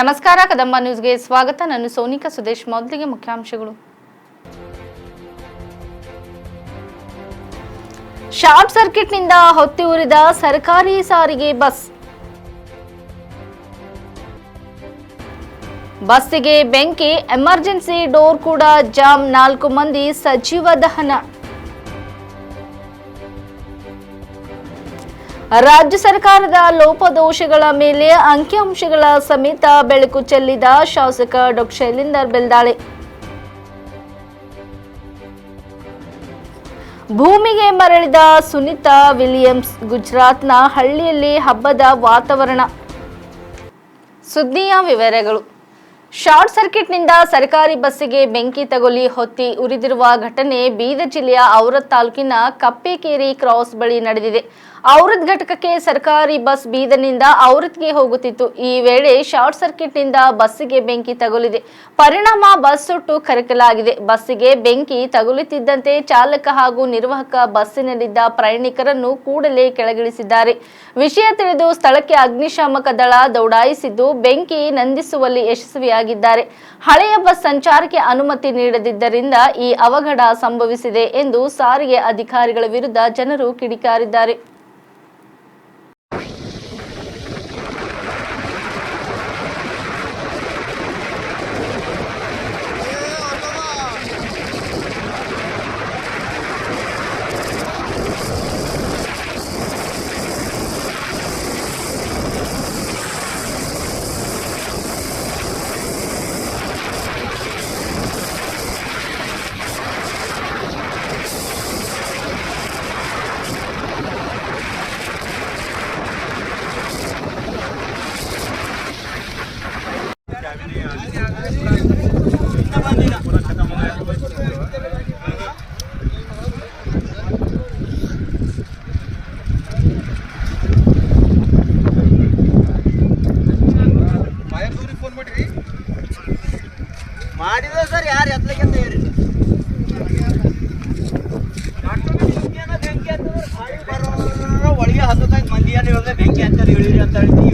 ನಮಸ್ಕಾರ, ಕದಂಬ ನ್ಯೂಸ್ಗೆ ಸ್ವಾಗತ. ನಾನು ಸೋನಿಕಾ ಸುದೇಶ್. ಮೊದಲಿಗೆ ಮುಖ್ಯಾಂಶಗಳು. ಶಾರ್ಟ್ ಸರ್ಕ್ಯೂಟ್ನಿಂದ ಹೊತ್ತಿ ಉರಿದ ಸರ್ಕಾರಿ ಸಾರಿಗೆ ಬಸ್ಸಿಗೆ ಬೆಂಕಿ, ಎಮರ್ಜೆನ್ಸಿ ಡೋರ್ ಕೂಡ ಜಾಮ್, 4 ಮಂದಿ ಸಜೀವ ದಹನ. ರಾಜ್ಯ ಸರ್ಕಾರದ ಲೋಪದೋಷಗಳ ಮೇಲೆ ಅಂಕಿಅಂಶಗಳ ಸಮೇತ ಬೆಳಕು ಚೆಲ್ಲಿದ ಶಾಸಕ ಡಾ ಶೈಲೇಂದರ್ ಬೆಲ್ದಾಳೆ. ಭೂಮಿಗೆ ಮರಳಿದ ಸುನೀತಾ ವಿಲಿಯಮ್ಸ್, ಗುಜರಾತ್ನ ಹಳ್ಳಿಯಲ್ಲಿ ಹಬ್ಬದ ವಾತಾವರಣ. ಸುದ್ದಿಯ ವಿವರಗಳು. ಶಾರ್ಟ್ ಸರ್ಕ್ಯೂಟ್ನಿಂದ ಸರ್ಕಾರಿ ಬಸ್ಸಿಗೆ ಬೆಂಕಿ ತಗುಲಿ ಹೊತ್ತಿ ಉರಿದಿರುವ ಘಟನೆ ಬೀದರ್ ಜಿಲ್ಲೆಯ ಔರದ್ ತಾಲೂಕಿನ ಕಪ್ಪೆಕೇರಿ ಕ್ರಾಸ್ ಬಳಿ ನಡೆದಿದೆ. ಔರದ್ ಘಟಕಕ್ಕೆ ಸರ್ಕಾರಿ ಬಸ್ ಬೀದರ್ನಿಂದ ಔರದ್ಗೆ ಹೋಗುತ್ತಿತ್ತು. ಈ ವೇಳೆ ಶಾರ್ಟ್ ಸರ್ಕ್ಯೂಟ್ನಿಂದ ಬಸ್ಸಿಗೆ ಬೆಂಕಿ ತಗುಲಿದೆ. ಪರಿಣಾಮ ಬಸ್ ಸುಟ್ಟು ಕರಕಲಾಗಿದೆ. ಬಸ್ಸಿಗೆ ಬೆಂಕಿ ತಗುಲುತ್ತಿದ್ದಂತೆ ಚಾಲಕ ಹಾಗೂ ನಿರ್ವಾಹಕ ಬಸ್ಸಿನಲ್ಲಿದ್ದ ಪ್ರಯಾಣಿಕರನ್ನು ಕೂಡಲೇ ಕೆಳಗಿಳಿಸಿದ್ದಾರೆ. ವಿಷಯ ತಿಳಿದು ಸ್ಥಳಕ್ಕೆ ಅಗ್ನಿಶಾಮಕ ದಳ ದೌಡಾಯಿಸಿದ್ದು ಬೆಂಕಿ ನಂದಿಸುವಲ್ಲಿ ಯಶಸ್ವಿಯಾಗಿದ್ದಾರೆ. ಹಳೆಯ ಬಸ್ ಸಂಚಾರಕ್ಕೆ ಅನುಮತಿ ನೀಡದಿದ್ದರಿಂದ ಈ ಅವಘಡ ಸಂಭವಿಸಿದೆ ಎಂದು ಸಾರಿಗೆ ಅಧಿಕಾರಿಗಳ ವಿರುದ್ಧ ಜನರು ಕಿಡಿಕಾರಿದ್ದಾರೆ. ಮಾಡಿದ್ರೆ ಸರ್ ಯಾರು ಎತ್ತಲಿಕ್ಕೆ ತಯಾರಿ ಬೆಂಕಿ ಅಂತಂದ್ರೆ ಒಳಗೆ 15 ಮಂದಿಯನ್ನು ಹೇಳಿದ್ರೆ ಬೆಂಕಿ ಅಂತ ಹೇಳಿರಿ ಅಂತ ಹೇಳ್ತೀವಿ.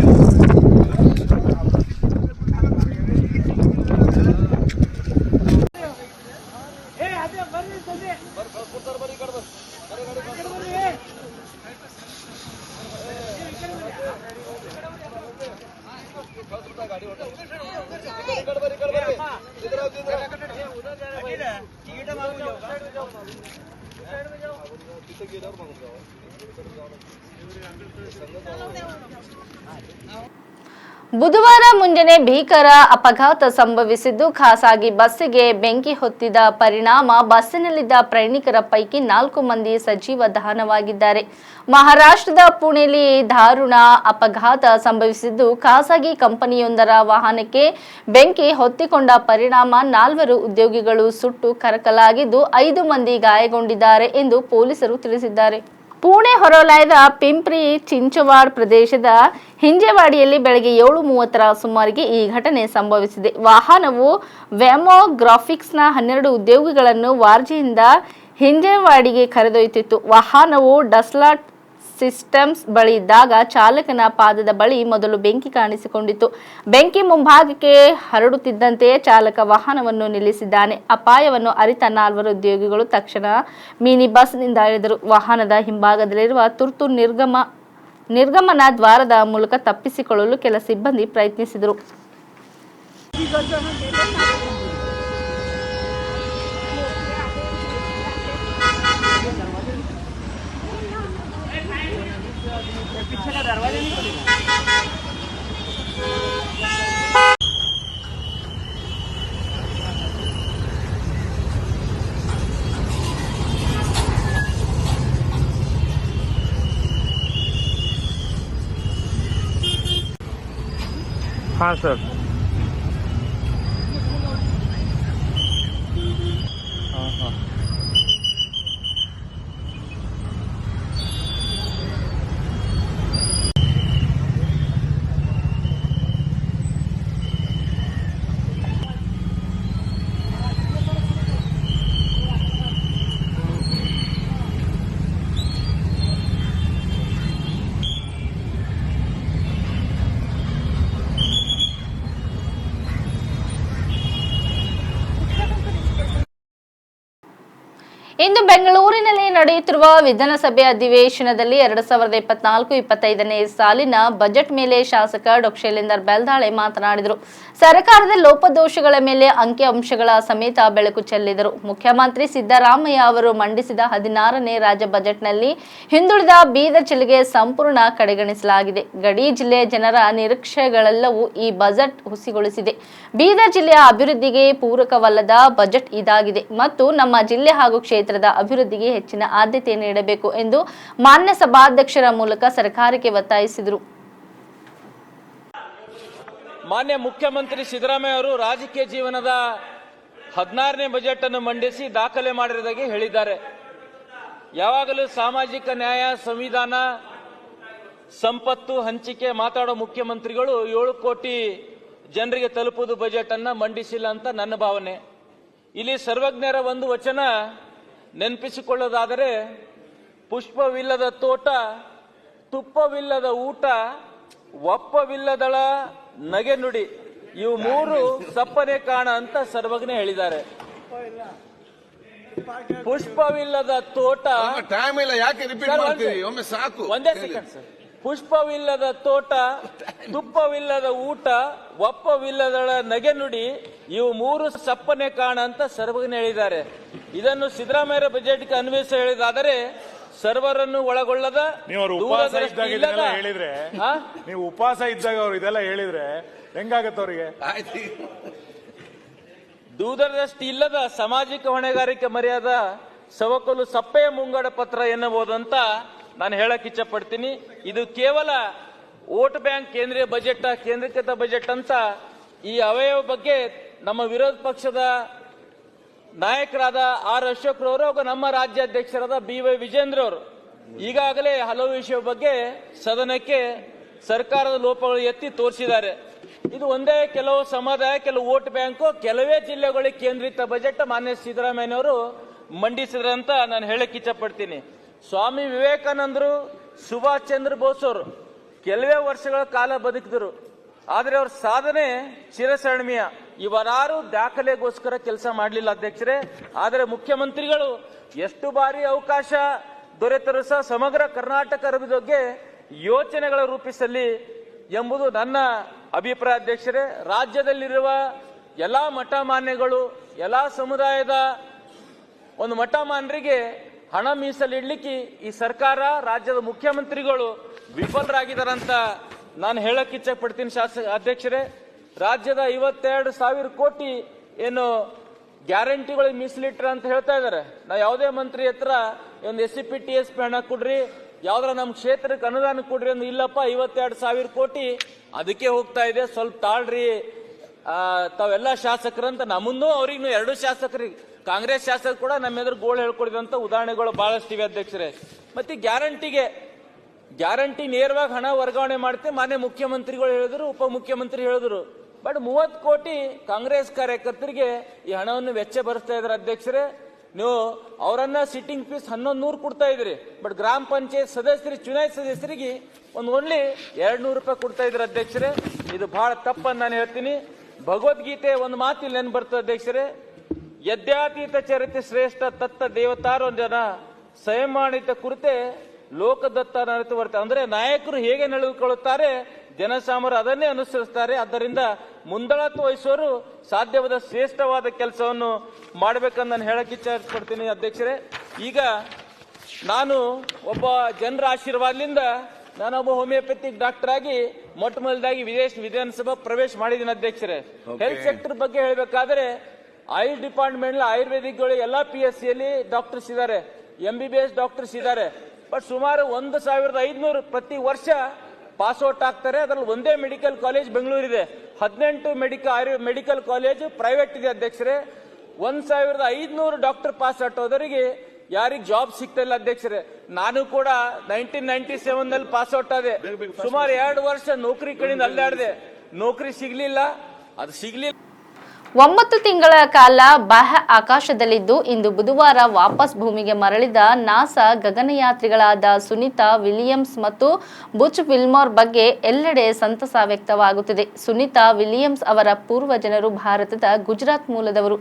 ಬುಧವಾರ ಮುಂಜಾನೆ ಭೀಕರ ಅಪಘಾತ ಸಂಭವಿಸಿದ್ದು, ಖಾಸಗಿ ಬಸ್ಸಿಗೆ ಬೆಂಕಿ ಹೊತ್ತಿದ ಪರಿಣಾಮ ಬಸ್ಸಿನಲ್ಲಿದ್ದ ಪ್ರಯಾಣಿಕರ ಪೈಕಿ 4 ಮಂದಿ ಸಜೀವ ದಹನವಾಗಿದ್ದಾರೆ. ಮಹಾರಾಷ್ಟ್ರದ ಪುಣೆಯಲ್ಲಿ ದಾರುಣ ಅಪಘಾತ ಸಂಭವಿಸಿದ್ದು, ಖಾಸಗಿ ಕಂಪನಿಯೊಂದರ ವಾಹನಕ್ಕೆ ಬೆಂಕಿ ಹೊತ್ತಿಕೊಂಡ ಪರಿಣಾಮ 4 ಉದ್ಯೋಗಿಗಳು ಸುಟ್ಟು ಕರಕಲಾಗಿದ್ದು 5 ಮಂದಿ ಗಾಯಗೊಂಡಿದ್ದಾರೆ ಎಂದು ಪೊಲೀಸರು ತಿಳಿಸಿದ್ದಾರೆ. ಪುಣೆ ಹೊರವಲಯದ ಪಿಂಪ್ರಿ ಚಿಂಚವಾಡ್ ಪ್ರದೇಶದ ಹಿಂಜೇವಾಡಿಯಲ್ಲಿ ಬೆಳಗ್ಗೆ 7:30 ಸುಮಾರಿಗೆ ಈ ಘಟನೆ ಸಂಭವಿಸಿದೆ. ವಾಹನವು ವೆಮೋ ಗ್ರಾಫಿಕ್ಸ್ನ 12 ಉದ್ಯೋಗಿಗಳನ್ನು ವಾರ್ಜೆಯಿಂದ ಹಿಂಜೇವಾಡಿಗೆ ಕರೆದೊಯ್ಯುತ್ತಿತ್ತು. ವಾಹನವು ಡಸ್ಲಾಟ್ ಸಿಸ್ಟಮ್ಸ್ ಬಳಿ ಇದ್ದಾಗ ಚಾಲಕನ ಪಾದದ ಬಳಿ ಮೊದಲು ಬೆಂಕಿ ಕಾಣಿಸಿಕೊಂಡಿತ್ತು. ಬೆಂಕಿ ಮುಂಭಾಗಕ್ಕೆ ಹರಡುತ್ತಿದ್ದಂತೆಯೇ ಚಾಲಕ ವಾಹನವನ್ನು ನಿಲ್ಲಿಸಿದ್ದಾನೆ. ಅಪಾಯವನ್ನು ಅರಿತ 4 ಉದ್ಯೋಗಿಗಳು ತಕ್ಷಣ ಮಿನಿ ಬಸ್ನಿಂದ ಇಳಿದರು. ವಾಹನದ ಹಿಂಭಾಗದಲ್ಲಿರುವ ತುರ್ತು ನಿರ್ಗಮನ ದ್ವಾರದ ಮೂಲಕ ತಪ್ಪಿಸಿಕೊಳ್ಳಲು ಕೆಲ ಸಿಬ್ಬಂದಿ ಪ್ರಯತ್ನಿಸಿದರು. हाँ सर, हाँ हाँ ಇಂದು ಬೆಂಗಳೂರಿನಲ್ಲಿ ನಡೆಯುತ್ತಿರುವ ವಿಧಾನಸಭೆ ಅಧಿವೇಶನದಲ್ಲಿ 2024-25ನೇ ಸಾಲಿನ ಬಜೆಟ್ ಮೇಲೆ ಶಾಸಕ ಡಾ ಶೈಲೇಂದರ್ ಬೆಲ್ದಾಳೆ ಮಾತನಾಡಿದರು. ಸರ್ಕಾರದ ಲೋಪದೋಷಗಳ ಮೇಲೆ ಅಂಕಿಅಂಶಗಳ ಸಮೇತ ಬೆಳಕು ಚೆಲ್ಲಿದರು. ಮುಖ್ಯಮಂತ್ರಿ ಸಿದ್ದರಾಮಯ್ಯ ಅವರು ಮಂಡಿಸಿದ 16ನೇ ರಾಜ್ಯ ಬಜೆಟ್ನಲ್ಲಿ ಹಿಂದುಳಿದ ಬೀದರ್ ಜಿಲ್ಲೆಗೆ ಸಂಪೂರ್ಣ ಕಡೆಗಣಿಸಲಾಗಿದೆ. ಗಡಿ ಜಿಲ್ಲೆಯ ಜನರ ನಿರೀಕ್ಷೆಗಳೆಲ್ಲವೂ ಈ ಬಜೆಟ್ ಹುಸಿಗೊಳಿಸಿದೆ. ಬೀದರ್ ಜಿಲ್ಲೆಯ ಅಭಿವೃದ್ಧಿಗೆ ಪೂರಕವಲ್ಲದ ಬಜೆಟ್ ಇದಾಗಿದೆ ಮತ್ತು ನಮ್ಮ ಜಿಲ್ಲೆ ಹಾಗೂ ಕ್ಷೇತ್ರದ ಅಭಿವೃದ್ಧಿಗೆ ಹೆಚ್ಚಿನ ಆದ್ಯತೆ ನೀಡಬೇಕು ಎಂದು ಮಾನ್ಯ ಸಭಾಧ್ಯಕ್ಷರ ಮೂಲಕ ಸರ್ಕಾರಕ್ಕೆ ಒತ್ತಾಯಿಸಿದರು. ಮಾನ್ಯ ಮುಖ್ಯಮಂತ್ರಿ ಸಿದ್ದರಾಮಯ್ಯ ಅವರು ರಾಜಕೀಯ ಜೀವನದ 16ನೇ ಬಜೆಟ್ ಅನ್ನು ಮಂಡಿಸಿ ದಾಖಲೆ ಮಾಡಿರುವುದಾಗಿ ಹೇಳಿದ್ದಾರೆ. ಯಾವಾಗಲೂ ಸಾಮಾಜಿಕ ನ್ಯಾಯ, ಸಂವಿಧಾನ, ಸಂಪತ್ತು ಹಂಚಿಕೆ ಮಾತಾಡೋ ಮುಖ್ಯಮಂತ್ರಿಗಳು 7 ಕೋಟಿ ಜನರಿಗೆ ತಲುಪುವುದು ಬಜೆಟ್ ಅನ್ನ ಮಂಡಿಸಿಲ್ಲ ಅಂತ ನನ್ನ ಭಾವನೆ. ಇಲ್ಲಿ ಸರ್ವಜ್ಞರ ಒಂದು ವಚನ ನೆನಪಿಸಿಕೊಳ್ಳೋದಾದರೆ, ಪುಷ್ಪವಿಲ್ಲದ ತೋಟ, ತುಪ್ಪವಿಲ್ಲದ ಊಟ, ಒಪ್ಪವಿಲ್ಲದಳ ನಗೆ ನುಡಿ, ಇವು 3 ಸಪ್ಪನೆ ಕಾಣ ಅಂತ ಸರ್ವಜ್ಞ ಹೇಳಿದ್ದಾರೆ. ಪುಷ್ಪವಿಲ್ಲದ ತೋಟ, ಟೈಮ್ ಇಲ್ಲ, ಯಾಕೆ ರಿಪೀಟ್ ಮಾಡ್ತೀರಿ? ಒಮ್ಮೆ ಸಾಕು. ಒಂದೇ ಸೆಕೆಂಡ್ ಸರ್. ಪುಷ್ಪವಿಲ್ಲದ ತೋಟ, ತುಪ್ಪವಿಲ್ಲದ ಊಟ, ಒಪ್ಪವಿಲ್ಲದಳ ನಗೆ ನುಡಿ, ಇವು 3 ಸಪ್ಪನೆ ಕಾಣ ಅಂತ ಸರ್ವಜ್ಞ ಹೇಳಿದ್ದಾರೆ. ಇದನ್ನು ಸಿದ್ದರಾಮಯ್ಯ ಬಜೆಟ್ಗೆ ಅನ್ವಯಿಸಿ ಹೇಳಿದಾದರೆ ಸರ್ವರನ್ನು ಒಳಗೊಳ್ಳದ, ನೀವು ಉಪವಾಸ ಇದ್ದಾಗ ಇದೆಲ್ಲ ಹೇಳಿದ್ರೆ, ನೀವು ಉಪವಾಸ ಇದ್ದಾಗ ಅವ್ರು ಇದೆಲ್ಲ ಹೇಳಿದ್ರೆ ಹೆಂಗಾಗತ್ತೆ ಅವರಿಗೆ? ದೂರದೃಷ್ಟಿ ಇಲ್ಲದ ಸಾಮಾಜಿಕ ಹೊಣೆಗಾರಿಕೆ ಮರ್ಯಾದ ಸವಕಲು ಸಪ್ಪೆಯ ಮುಂಗಡ ಪತ್ರ ಎನ್ನಬಹುದು ಅಂತ ನಾನು ಹೇಳಕ್ ಇಚ್ಛೆ ಪಡ್ತೀನಿ. ಇದು ಕೇವಲ ವೋಟ್ ಬ್ಯಾಂಕ್ ಕೇಂದ್ರೀಯ ಬಜೆಟ್, ಕೇಂದ್ರೀಕೃತ ಬಜೆಟ್ ಅಂತ ಈ ಅವಯವ ಬಗ್ಗೆ ನಮ್ಮ ವಿರೋಧ ಪಕ್ಷದ ನಾಯಕರಾದ ಆರ್ ಅಶೋಕ್ ರವರು ಹಾಗೂ ನಮ್ಮ ರಾಜ್ಯಾಧ್ಯಕ್ಷರಾದ BY ವಿಜೇಂದ್ರ ಅವರು ಈಗಾಗಲೇ ಹಲವು ವಿಷಯ ಬಗ್ಗೆ ಸದನಕ್ಕೆ ಸರ್ಕಾರದ ಲೋಪಗಳು ಎತ್ತಿ ತೋರಿಸಿದ್ದಾರೆ. ಇದು ಒಂದೇ ಕೆಲವು ಸಮುದಾಯ, ಕೆಲವು ವೋಟ್ ಬ್ಯಾಂಕು, ಕೆಲವೇ ಜಿಲ್ಲೆಗಳಿಗೆ ಕೇಂದ್ರಿತ ಬಜೆಟ್ ಮಾನ್ಯ ಸಿದ್ದರಾಮಯ್ಯನವರು ಮಂಡಿಸಿದ್ರಂತ ನಾನು ಹೇಳಕ್ ಇಚ್ಛೆ ಪಡ್ತೀನಿ. ಸ್ವಾಮಿ ವಿವೇಕಾನಂದರು, ಸುಭಾಷ್ ಚಂದ್ರ ಬೋಸ್ ಅವರು ಕೆಲವೇ ವರ್ಷಗಳ ಕಾಲ ಬದುಕಿದರು. ಆದರೆ ಅವ್ರ ಸಾಧನೆ ಚಿರಸ್ಮರಣೀಯ. ಇವರಾರು ದಾಖಲೆಗೋಸ್ಕರ ಕೆಲಸ ಮಾಡಲಿಲ್ಲ ಅಧ್ಯಕ್ಷರೇ. ಆದರೆ ಮುಖ್ಯಮಂತ್ರಿಗಳು ಎಷ್ಟು ಬಾರಿ ಅವಕಾಶ ದೊರೆತರೂ ಸಹ ಸಮಗ್ರ ಕರ್ನಾಟಕ ಅಭಿವೃದ್ಧಿಗೆ ಯೋಜನೆಗಳ ರೂಪಿಸಲಿ ಎಂಬುದು ನನ್ನ ಅಭಿಪ್ರಾಯ ಅಧ್ಯಕ್ಷರೇ. ರಾಜ್ಯದಲ್ಲಿರುವ ಎಲ್ಲಾ ಮಠಮಾನ್ಯಗಳು, ಎಲ್ಲಾ ಸಮುದಾಯದ ಒಂದು ಮಠಮಾನ್ಯರಿಗೆ ಹಣ ಮೀಸಲಿಡ್ಲಿಕ್ಕೆ ಈ ಸರ್ಕಾರ, ರಾಜ್ಯದ ಮುಖ್ಯಮಂತ್ರಿಗಳು ವಿಫಲರಾಗಿದ್ದಾರಂತ ನಾನು ಹೇಳಕ್ ಇಚ್ಛೆ ಪಡ್ತೀನಿ ಅಧ್ಯಕ್ಷರೇ. ರಾಜ್ಯದ 52,000 ಕೋಟಿ ಏನು ಗ್ಯಾರಂಟಿಗಳಿಗೆ ಮೀಸಲಿಟ್ರ ಅಂತ ಹೇಳ್ತಾ ಇದ್ದಾರೆ. ನಾವು ಯಾವುದೇ ಮಂತ್ರಿ ಹತ್ರ ಒಂದು SCP TSP ಹಣ ಕೊಡ್ರಿ, ಯಾವ್ದಾರ ನಮ್ಮ ಕ್ಷೇತ್ರಕ್ಕೆ ಅನುದಾನ ಕೊಡ್ರಿ ಅಂದ್ರೆ ಇಲ್ಲಪ್ಪ 52,000 ಕೋಟಿ ಅದಕ್ಕೆ ಹೋಗ್ತಾ ಇದೆ, ಸ್ವಲ್ಪ ತಾಳ್ರಿ ತಾವೆಲ್ಲ ಶಾಸಕರಂತ ನಮ್ಮನ್ನು ಅವ್ರಿಗೂ 2 ಶಾಸಕರಿಗೆ, ಕಾಂಗ್ರೆಸ್ ಶಾಸಕರು ಕೂಡ ನಮ್ಮ ಎದುರು ಗೋಳು ಹೇಳ್ಕೊಡಿದಂತ ಉದಾಹರಣೆಗಳು ಬಹಳಷ್ಟಿವೆ ಅಧ್ಯಕ್ಷರೇ. ಮತ್ತೆ ಗ್ಯಾರಂಟಿ ನೇರವಾಗಿ ಹಣ ವರ್ಗಾವಣೆ ಮಾಡ್ತೆ ಮಾನ್ಯ ಮುಖ್ಯಮಂತ್ರಿಗಳು ಹೇಳಿದ್ರು, ಉಪಮುಖ್ಯಮಂತ್ರಿ ಹೇಳಿದ್ರು. ಬಟ್ 30 ಕೋಟಿ ಕಾಂಗ್ರೆಸ್ ಕಾರ್ಯಕರ್ತರಿಗೆ ಈ ಹಣವನ್ನು ವೆಚ್ಚ ಭರಿಸ್ತಾ ಇದ್ದಾರೆ ಅಧ್ಯಕ್ಷರೇ. ನೀವು ಅವರನ್ನ ಸಿಟ್ಟಿಂಗ್ ಫೀಸ್ 1100 ಕೊಡ್ತಾ ಇದ್ರಿ, ಬಟ್ ಗ್ರಾಮ ಪಂಚಾಯತ್ ಸದಸ್ಯರಿಗೆ, ಚುನಾಯಿತ ಸದಸ್ಯರಿಗೆ ಓನ್ಲಿ 200 ರೂಪಾಯಿ ಕೊಡ್ತಾ ಇದ್ರಿ ಅಧ್ಯಕ್ಷರೇ. ಇದು ಬಹಳ ತಪ್ಪನ್ನು ನಾನು ಹೇಳ್ತೀನಿ. ಭಗವದ್ಗೀತೆ ಒಂದು ಮಾತಿಲ್ಲ ನೆನ್ ಬರ್ತದೆ ಅಧ್ಯಕ್ಷರೇ, ಯದ್ಯಾತೀತ ಚರಿತೆ ಶ್ರೇಷ್ಠ ತತ್ತ ದೇವತಾರೊಂದನ ಸಂಯಮಾಣಿತ ಕುರಿತೆ ಲೋಕದತ್ತ ನರಿತು ಬರ್ತದೆ. ಅಂದ್ರೆ ನಾಯಕರು ಹೇಗೆ ನಡೆದುಕೊಳ್ಳುತ್ತಾರೆ, ಜನಸಾಮಾನ್ಯರು ಅದನ್ನೇ ಅನುಸರಿಸುತ್ತಾರೆ. ಆದ್ದರಿಂದ ಮುಂದಾಳತ್ವ ವಹಿಸೋರು ಸಾಧ್ಯವಾದ ಶ್ರೇಷ್ಠವಾದ ಕೆಲಸವನ್ನು ಮಾಡಬೇಕಂತ ನಾನು ಹೇಳಕ್ ಇಚ್ಛೆ ಪಡ್ತೀನಿ ಅಧ್ಯಕ್ಷರೇ. ಈಗ ನಾನು ಒಬ್ಬ ಜನರ ಆಶೀರ್ವಾದದಿಂದ ನಾನೊಬ್ಬ ಹೋಮಿಯೋಪತಿಕ್ ಡಾಕ್ಟರ್ ಆಗಿ ಮೊಟ್ಟ ಮೊದಲಾಗಿ ವಿಧಾನಸಭಾ ಪ್ರವೇಶ ಮಾಡಿದ್ದೀನಿ ಅಧ್ಯಕ್ಷರೇ. ಹೆಲ್ತ್ ಸೆಕ್ಟರ್ ಬಗ್ಗೆ ಹೇಳಬೇಕಾದ್ರೆ ಆಯುಷ್ ಡಿಪಾರ್ಟ್ಮೆಂಟ್ ಆಯುರ್ವೇದಿಕ್ಗಳು ಎಲ್ಲಾ PSCಯಲ್ಲಿ ಡಾಕ್ಟರ್ಸ್ ಇದ್ದಾರೆ, MBBS ಡಾಕ್ಟರ್ಸ್ ಇದ್ದಾರೆ. ಬಟ್ ಸುಮಾರು 1,500 ಪ್ರತಿ ವರ್ಷ ಪಾಸ್ಔಟ್ ಆಗ್ತಾರೆ. ಅದರಲ್ಲಿ ಒಂದೇ ಮೆಡಿಕಲ್ ಕಾಲೇಜ್ ಬೆಂಗಳೂರಿದೆ, 18 ಮೆಡಿಕಲ್ ಕಾಲೇಜ್ ಪ್ರೈವೇಟ್ ಇದೆ ಅಧ್ಯಕ್ಷರೇ. 1,500 ಡಾಕ್ಟರ್ ಪಾಸ್ ಔಟ್ ಹೋದವರಿಗೆ ಯಾರಿಗೆ ಜಾಬ್ ಸಿಗ್ತಾ ಇಲ್ಲ ಅಧ್ಯಕ್ಷರೇ. ನಾನು ಕೂಡ 1997 ಪಾಸ್ ಔಟ್ ಆದೆ. ಸುಮಾರು 2 ವರ್ಷ ನೌಕರಿ ಕಡೆಯಿಂದ ಅಲ್ಲಾಡಿದೆ, ನೌಕರಿ ಸಿಗ್ಲಿಲ್ಲ. ಅದು ಸಿಗ್ಲಿಲ್ಲ. 9 ತಿಂಗಳ ಕಾಲ ಬಾಹ್ಯ ಆಕಾಶದಲ್ಲಿದ್ದು ಇಂದು ಬುಧವಾರ ವಾಪಸ್ ಭೂಮಿಗೆ ಮರಳಿದ ನಾಸಾ ಗಗನಯಾತ್ರಿಗಳಾದ ಸುನೀತಾ ವಿಲಿಯಮ್ಸ್ ಮತ್ತು ಬುಚ್ ವಿಲ್ಮೋರ್ ಬಗ್ಗೆ ಎಲ್ಲೆಡೆ ಸಂತಸ ವ್ಯಕ್ತವಾಗುತ್ತಿದೆ. ಸುನೀತಾ ವಿಲಿಯಮ್ಸ್ ಅವರ ಪೂರ್ವಜನರು ಭಾರತದ ಗುಜರಾತ್ ಮೂಲದವರು.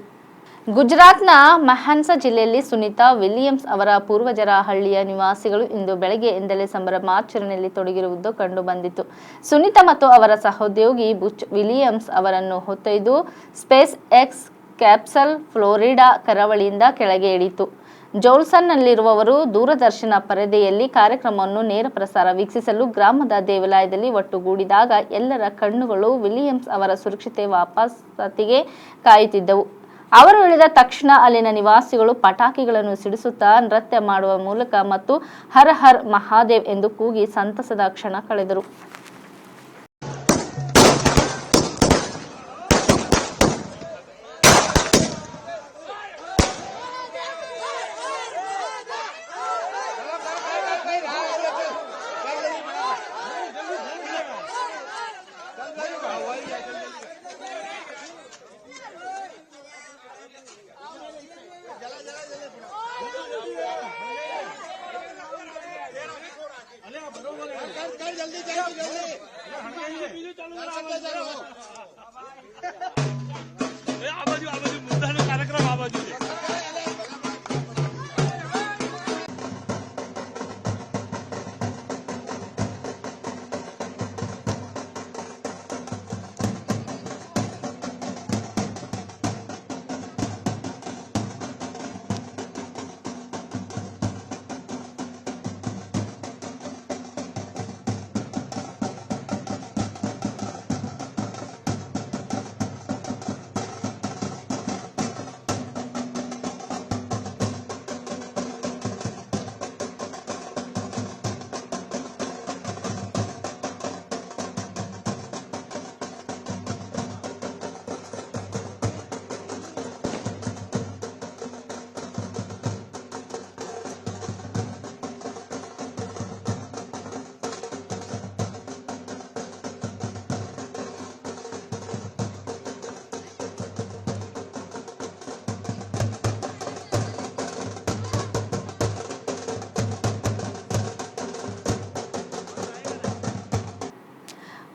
ಗುಜರಾತ್ನ ಮಹಾನ್ಸಾ ಜಿಲ್ಲೆಯಲ್ಲಿ ಸುನೀತಾ ವಿಲಿಯಮ್ಸ್ ಅವರ ಪೂರ್ವಜರ ಹಳ್ಳಿಯ ನಿವಾಸಿಗಳು ಇಂದು ಬೆಳಗ್ಗೆಯಿಂದಲೇ ಸಂಭ್ರಮಾಚರಣೆಯಲ್ಲಿ ತೊಡಗಿರುವುದು ಕಂಡುಬಂದಿತು. ಸುನೀತಾ ಮತ್ತು ಅವರ ಸಹೋದ್ಯೋಗಿ ಬುಚ್ ವಿಲಿಯಮ್ಸ್ ಅವರನ್ನು ಹೊತ್ತೊಯ್ದು ಸ್ಪೇಸ್ ಎಕ್ಸ್ ಕ್ಯಾಪ್ಸಲ್ ಫ್ಲೋರಿಡಾ ಕರಾವಳಿಯಿಂದ ಕೆಳಗೆ ಇಳಿಯಿತು. ಜೋಲ್ಸನ್ನಲ್ಲಿರುವವರು ದೂರದರ್ಶನ ಪರದೆಯಲ್ಲಿ ಕಾರ್ಯಕ್ರಮವನ್ನು ನೇರ ಪ್ರಸಾರ ವೀಕ್ಷಿಸಲು ಗ್ರಾಮದ ದೇವಾಲಯದಲ್ಲಿ ಒಟ್ಟುಗೂಡಿದಾಗ ಎಲ್ಲರ ಕಣ್ಣುಗಳು ವಿಲಿಯಮ್ಸ್ ಅವರ ಸುರಕ್ಷಿತ ವಾಪಸಾತಿಗೆ ಕಾಯುತ್ತಿದ್ದವು. ಅವರು ಇಳಿದ ತಕ್ಷಣ ಅಲ್ಲಿನ ನಿವಾಸಿಗಳು ಪಟಾಕಿಗಳನ್ನು ಸಿಡಿಸುತ್ತಾ ನೃತ್ಯ ಮಾಡುವ ಮೂಲಕ ಮತ್ತು ಹರ್ ಹರ್ ಮಹಾದೇವ್ ಎಂದು ಕೂಗಿ ಸಂತಸದ ಕ್ಷಣ ಕಳೆದರು.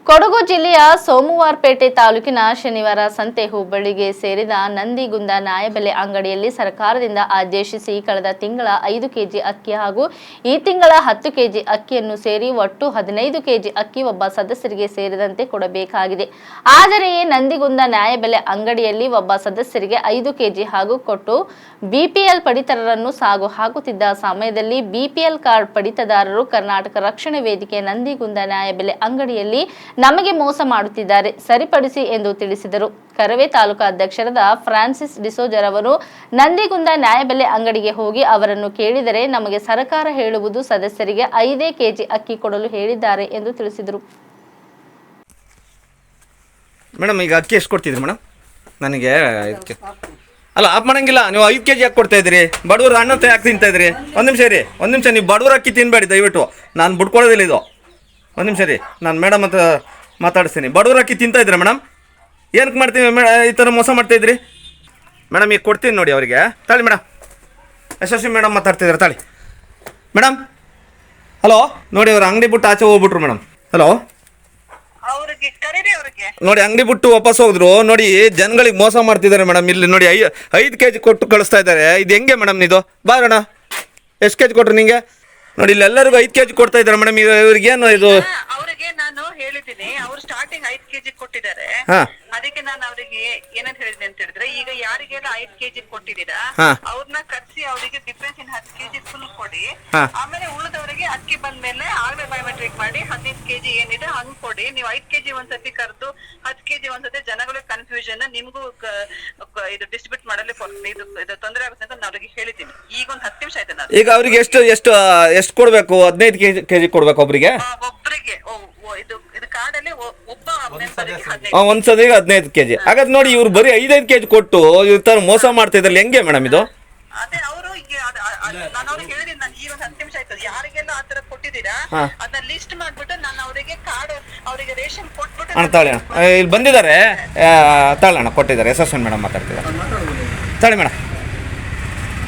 ಕೊಡಗು ಜಿಲ್ಲೆಯ ಸೋಮವಾರಪೇಟೆ ತಾಲೂಕಿನ ಶನಿವಾರ ಸಂತೆ ಹೋಬಳಿಗೆ ಸೇರಿದ ನಂದಿಗುಂದ ನ್ಯಾಯಬೆಲೆ ಅಂಗಡಿಯಲ್ಲಿ ಸರ್ಕಾರದಿಂದ ಆದೇಶಿಸಿ ಕಳೆದ ತಿಂಗಳ 5 ಕೆಜಿ ಅಕ್ಕಿ ಹಾಗೂ ಈ ತಿಂಗಳ 10 ಕೆಜಿ ಅಕ್ಕಿಯನ್ನು ಸೇರಿ ಒಟ್ಟು 15 ಕೆಜಿ ಅಕ್ಕಿ ಒಬ್ಬ ಸದಸ್ಯರಿಗೆ ಸೇರಿದಂತೆ ಕೊಡಬೇಕಾಗಿದೆ. ಆದರೆ ನಂದಿಗುಂದ ನ್ಯಾಯಬೆಲೆ ಅಂಗಡಿಯಲ್ಲಿ ಒಬ್ಬ ಸದಸ್ಯರಿಗೆ 5 ಕೆಜಿ ಹಾಗೂ ಕೊಟ್ಟು ಬಿಪಿಎಲ್ ಪಡಿತರರನ್ನು ಸಾಗು ಹಾಕುತ್ತಿದ್ದ ಸಮಯದಲ್ಲಿ ಬಿಪಿಎಲ್ ಕಾರ್ಡ್ ಪಡಿತದಾರರು ಕರ್ನಾಟಕ ರಕ್ಷಣಾ ವೇದಿಕೆ ನಂದಿಗುಂದ ನ್ಯಾಯಬೆಲೆ ಅಂಗಡಿಯಲ್ಲಿ ನಮಗೆ ಮೋಸ ಮಾಡುತ್ತಿದ್ದಾರೆ, ಸರಿಪಡಿಸಿ ಎಂದು ತಿಳಿಸಿದರು. ಕರವೇ ತಾಲೂಕಾ ಅಧ್ಯಕ್ಷರಾದ ಫ್ರಾನ್ಸಿಸ್ ಡಿಸೋಜರ್ ಅವರು ನಂದಿಗುಂದ ನ್ಯಾಯಬೆಲೆ ಅಂಗಡಿಗೆ ಹೋಗಿ ಅವರನ್ನು ಕೇಳಿದರೆ ನಮಗೆ ಸರ್ಕಾರ ಹೇಳುವುದು ಸದಸ್ಯರಿಗೆ 5 ಕೆಜಿ ಅಕ್ಕಿ ಕೊಡಲು ಹೇಳಿದ್ದಾರೆ ಎಂದು ತಿಳಿಸಿದರು. ಮೇಡಮ್ ಈಗ ಅಕ್ಕಿ ಎಷ್ಟು ಕೊಡ್ತಿದ್ರಿ ಮೇಡಮ್? ನನಗೆ ಅಲ್ಲ ಆಫ್ ಮಾಡಂಗಿಲ್ಲ. ನೀವು 5 ಕೆಜಿ ಹಾಕಿ ಕೊಡ್ತಾ ಇದ್ರಿ, ಬಡವರು ಅನ್ನ ಯಾಕೆ ತಿಂತಾ ಇದ್ರಿ? ಒಂದು ನಿಮಿಷ ರೀ, ಒಂದು ನಿಮಿಷ. ನೀವು ಬಡವ್ರ ಅಕ್ಕಿ ತಿನ್ಬೇಡಿ ದಯವಿಟ್ಟು, ನಾನು ಬಿಡ್ಕೊಳ್ಳೋದಿಲ್ಲ ಇದು. ಒಂದು ನಿಮಿಷ ರೀ, ನಾನು ಮೇಡಮ್ ಅಂತ ಮಾತಾಡಿಸ್ತೀನಿ. ಬಡವ್ರ ಅಕ್ಕಿ ತಿಂತಾ ಇದ್ರಿ ಮೇಡಮ್? ಏನಕ್ಕೆ ಮಾಡ್ತೀವಿ ಈ ಥರ ಮೋಸ ಮಾಡ್ತಾಯಿದ್ರಿ ಮೇಡಮ್? ಈಗ ಕೊಡ್ತೀನಿ ನೋಡಿ ಅವರಿಗೆ. ತಾಳಿ ಮೇಡಮ್, ಯಶಸ್ವಿ ಮೇಡಮ್ ಮಾತಾಡ್ತಿದ್ದಾರೆ, ತಾಳಿ ಮೇಡಮ್. ಹಲೋ ನೋಡಿ, ಅವ್ರು ಅಂಗಡಿ ಬಿಟ್ಟು ಆಚೆ ಹೋಗ್ಬಿಟ್ರು ಮೇಡಮ್. ಹಲೋ ನೋಡಿ, ಅಂಗಡಿ ಬಿಟ್ಟು ವಾಪಸ್ ಹೋದ್ರು ನೋಡಿ. ಜನಗಳಿಗೆ ಮೋಸ ಮಾಡ್ತಿದ್ದಾರೆ ಮೇಡಮ್. ಇಲ್ಲಿ ನೋಡಿ 5 ಕೆಜಿ ಕೊಟ್ಟು ಕಳಿಸ್ತಾ ಇದ್ದಾರೆ. ಇದು ಹೆಂಗೆ ಮೇಡಮ್? ಇದು ಬಾರೋಣ, ಎಷ್ಟು ಕೆಜಿ ಕೊಟ್ರು ನಿಂಗೆ? ನೋಡಿ ಇಲ್ಲಿ ಎಲ್ಲರಿಗೂ 5 ಕೆಜಿ ಕೊಡ್ತಾ ಇದ್ದಾರೆ ಮೇಡಮ್. ಇವ್ರಿಗೇನು ಇದು? ಅವರಿಗೆ ನಾನು ಹೇಳಿದ್ದೀನಿ, ಅವ್ರು ಸ್ಟಾರ್ಟಿಂಗ್ 5 ಕೆಜಿ ಕೊಟ್ಟಿದ್ದಾರೆ. ಅದಕ್ಕೆ ನಾನು ಅವರಿಗೆ ಏನಂತ ಹೇಳಿದೆ ಅಂತ ಹೇಳಿದ್ರೆ, ಈಗ ಯಾರಿಗೆಲ್ಲ 5 ಕೆಜಿ ಕೊಟ್ಟಿದ್ದೀರಾ ಅವ್ರನ್ನ ಕರ್ಸಿ ಅವರಿಗೆ ಡಿಫ್ರೆನ್ಸ್ ಇನ್ 10 ಕೆಜಿ ಫುಲ್ ಕೊಡಿ. ಆಮೇಲೆ ಉಳಿದವರಿಗೆ ಅಕ್ಕಿ ಬಂದ್ಮೇಲೆ ಆಗ್ಲೇ ಬಯೋಮೆಟ್ರಿಕ್ ಮಾಡಿ 15 ಕೆಜಿ ಏನಿದೆ ಹಂಗ್ ಕೊಡಿ. ನೀವು 5 ಕೆಜಿ ಒಂದ್ಸತಿ ಕರೆದು 10 ಕೆಜಿ ಒಂದ್ಸತಿ ಜನಗಳಿಗೆ ಕನ್ಫ್ಯೂಷನ್, ನಿಮ್ಗೂ ಇದು ಡಿಸ್ಟ್ರಿಬ್ಯೂಟ್ ಮಾಡಲಿ ಇದು ತೊಂದರೆ ಆಗುತ್ತೆ ಅಂತ ನಾನು ಅವ್ರಿಗೆ ಹೇಳಿದ್ದೀನಿ. ಈಗ ಒಂದು 10 ನಿಮಿಷ ಆಯ್ತು. ನಾನು ಈಗ ಅವ್ರಿಗೆ ಎಷ್ಟು ಕೊಡ್ಬೇಕು? 15 ಕೆಜಿ ಕೊಡ್ಬೇಕು ಒಬ್ರಿಗೆ? ಒಬ್ಬರಿಗೆ ಇದು ಕಾರ್ಡಲ್ಲಿ ಒಬ್ಬ ಒಂದ್ ಸದಿಗೆ 15 ಕೆಜಿ. ಹಾಗಾದ್ರೆ ನೋಡಿ, ಇವ್ರು ಬರೀ 5 ಕೆಜಿ ಕೊಟ್ಟು ಈ ತರ ಮೋಸ ಮಾಡ್ತಾ ಇದ್ರಲ್ಲಿ ಹೆಂಗೆ ಮೇಡಮ್ ಇದು? ಅದೇ ಅವರು ನಾನು ಅವ್ರಿಗೆ ಹೇಳಿದೀನಿ. ನಾನು ಈಗ ಒಂದು 10 ನಿಮಿಷ ಆಯ್ತು. ಯಾರಿಗೆಲ್ಲ ಆತರ ಕೊಟ್ಟಿದ್ದೀರಾ ಅದನ್ನ ಲಿಸ್ಟ್ ಮಾಡ್ಬಿಟ್ಟು ನಾನು ಅವರಿಗೆ ಕಾರ್ಡ್ ಅವರಿಗೆ ರೇಷನ್ ಕೊಟ್ಬಿಟ್ಟು ತಾಳಿ ಇಲ್ಲಿ ಬಂದಿದ್ದಾರೆ. ತಾಳಣ್ಣ ಕೊಟ್ಟಿದ್ದಾರೆ. ಯಶಸ್ವಿ ಮೇಡಮ್ ಮಾತಾಡ್ತಿದ್ದಾರೆ. ತಾಳಿ ಮೇಡಮ್,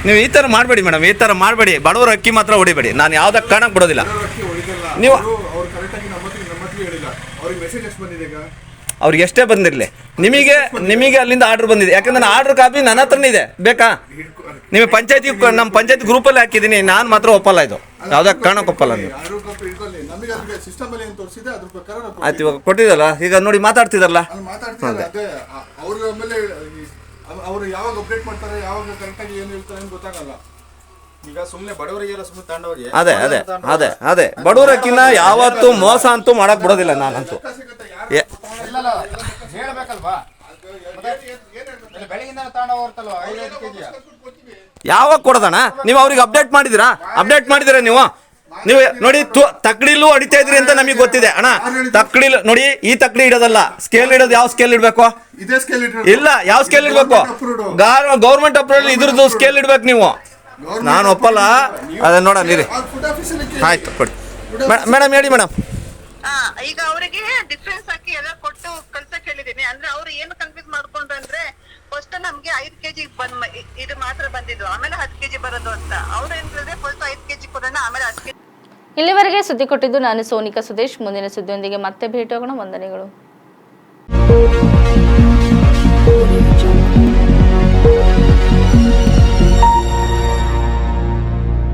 ನೀವು ಈ ಥರ ಮಾಡಬೇಡಿ ಮೇಡಮ್, ಈ ಥರ ಮಾಡಬೇಡಿ. ಬಡವರ ಅಕ್ಕಿ ಮಾತ್ರ ಹೊಡಿಬೇಡಿ. ನಾನು ಯಾವುದಕ್ಕೆ ಕಾರಣಕ್ಕೆ ಬಿಡೋದಿಲ್ಲ. ನೀವು ಅವ್ರಿಗೆ ಎಷ್ಟೇ ಬಂದಿರಲಿ, ನಿಮಗೆ ಅಲ್ಲಿಂದ ಆರ್ಡರ್ ಬಂದಿದೆ, ಯಾಕಂದ್ರೆ ನನ್ನ ಆರ್ಡರ್ ಕಾಪಿ ನನ್ನ ಹತ್ರನೇ ಇದೆ, ಬೇಕಾ? ನಿಮಗೆ ಪಂಚಾಯತಿ ನಮ್ಮ ಪಂಚಾಯತ್ ಗ್ರೂಪಲ್ಲಿ ಹಾಕಿದ್ದೀನಿ, ನಾನು ಮಾತ್ರ ಒಪ್ಪಲ್ಲ, ಇದು ಯಾವುದೇ ಕಾರಣಕ್ಕೆ ಒಪ್ಪಲ್ಲ ನೀವು. ಆಯ್ತು, ಇವಾಗ ಕೊಟ್ಟಿದ್ದಲ್ಲ, ಈಗ ನೋಡಿ ಮಾತಾಡ್ತಿದಾರಲ್ಲ. ಅವರು ಯಾವಾಗ ಅಪ್ಡೇಟ್ ಮಾಡ್ತಾರೆ, ಯಾವಾಗ ಕರೆಕ್ಟಾಗಿ ಏನು ಹೇಳ್ತಾರೆ ಅಂತ ಗೊತ್ತಾಗಲ್ಲ. ಈಗ ಸುಮ್ಮನೆ ಬಡವರಿಗೆಲ್ಲ ಸುಮ್ಮನೆ ತಾಂಡವಾಗಿ ಅದೇ ಬಡವರಕ್ಕಿನ್ನ ಯಾವತ್ತೂ ಮೋಸ ಅಂತೂ ಮಾಡಕ್ ಬಿಡೋದಿಲ್ಲ ನಾನಂತೂ. ಹೇಳ್ಬೇಕಲ್ವಾ, ಬೆಳಗಿಂದ ತಗೊಂಡೋಗ್ತಲ್ವಾ 5 kg. ಯಾವಾಗ ಕೊಡೋದಣ್ಣ? ನೀವು ಅವ್ರಿಗೆ ಅಪ್ಡೇಟ್ ಮಾಡಿದಿರಾ ನೀವು ನೋಡಿ, ತಕ್ಕಡಿಲೂ ಹೊಡಿತಾ ಇದ್ರಿ ಅಂತ ನಮಗೆ ಗೊತ್ತಿದೆ ಅಣ್ಣ. ತಕ್ಕಡಿಲು ನೋಡಿ, ಈ ತಕ್ಕಡಿ ಇಡೋದಲ್ಲ, ಸ್ಕೇಲ್ ಇಡೋದು. ಯಾವ ಸ್ಕೇಲ್ ಇಡ್ಬೇಕು? ಇಲ್ಲ, ಯಾವ ಸ್ಕೇಲ್ ಇಡ್ಬೇಕು? ಗೌರ್ಮೆಂಟ್ ಅಪ್ರೂವಲ್ ಇದ್ರದ್ದು ಸ್ಕೇಲ್ ಇಡ್ಬೇಕು ನೀವು. ನಾನು ಒಪ್ಪಲ್ಲ. ಅದ ನೋಡೋಣ ಇರಿ. ಆಯ್ತು ಕೊಡಿ ಮೇಡಮ್, ಹೇಳಿ ಮೇಡಮ್. ಈಗ ಅವರಿಗೆ ಡಿಫ್ರೆನ್ಸ್ ಹಾಕಿ ಎಲ್ಲ ಕೊಟ್ಟು ಕಳ್ಸಕ್ ಹೇಳಿದೀನಿ. ಅಂದ್ರೆ ಅವ್ರು ಏನು ಕನ್ಫ್ಯೂಸ್ ಮಾಡ್ಕೊಂಡ್ರು ಅಂದ್ರೆ, ಫಸ್ಟ್ ನಮ್ಗೆ 5 kg ಇದು ಮಾತ್ರ ಬಂದಿದ್ದು, ಆಮೇಲೆ 10 kg ಬರೋದು ಅಂತ. ಅವ್ರು ಏನ್ ಹೇಳಿದ್ರೆ ಫಸ್ಟ್ 5 kg ಕೊಡೋಣ, ಆಮೇಲೆ 10 kg. ಇಲ್ಲಿವರೆಗೆ ಸುದ್ದಿ ಕೊಟ್ಟಿದ್ದು ನಾನು ಸೋನಿಕಾ ಸುದೇಶ್. ಮುಂದಿನ ಸುದ್ದಿಯೊಂದಿಗೆ ಮತ್ತೆ ಭೇಟಿಯಾಗೋಣ. ವಂದನೆಗಳು.